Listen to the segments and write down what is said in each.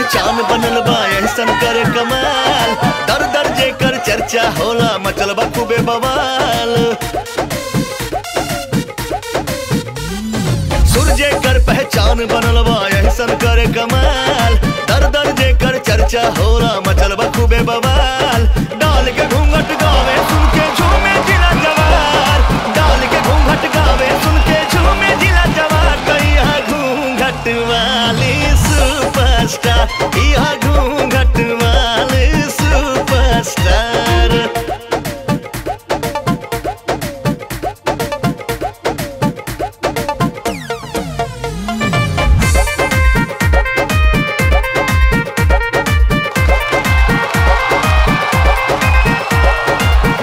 पहचान बनल बा ऐसन करे कमाल, दर दर जे कर चर्चा होला मचल बा खूबे बवाल। सुर जे कर पहचान बनल बा ऐसन करे कमाल, दर दर जे कर चर्चा होला मचल बा खूबे बवाल। डाल के घूंघट गावे सुन के झूमे जिला जवार, डाल के घूंघट गावे सुन के झूमे जिला जवार। कहिया घूंघट वाली सुपरस्टार, यह घूंघट वाली सुपरस्टार।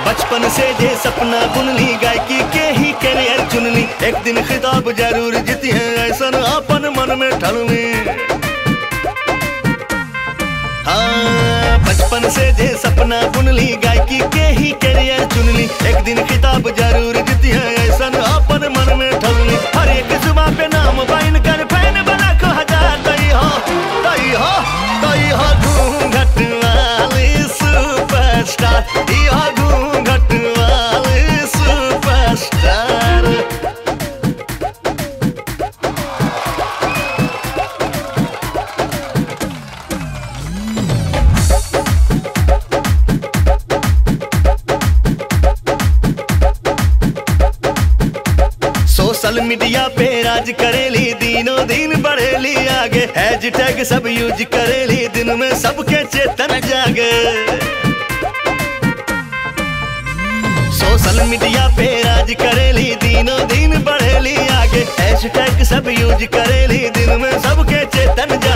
बचपन से जे सपना बुनली गायकी के ही कैरियर चुनली, एक दिन खिताब जरूर जीती है ऐसन अपन मन में ठानली। हाँ, बचपन से जे सपना बुनली गायकी के ही कैरियर चुनली, एक दिन खिताब जरूर जीती है ऐसन अपन मन में ठानली। हर एक जुबा पे नाम बाइन कर फैन बना को हजार। तई हो घूंघट वाली सुपरस्टार, यह घूंघट वाली सुपरस्टार। सोशल मीडिया पे राज करेली, दिनों दिन बढ़ेली आगे। हैशटैग सब यूज करेली, दिन में सबके चेतन जागे। सोशल मीडिया पे राज करेली, दिनों दिन बढ़ेली आगे। हैशटैग सब यूज करेली, दिन में सबके चेतन जागे।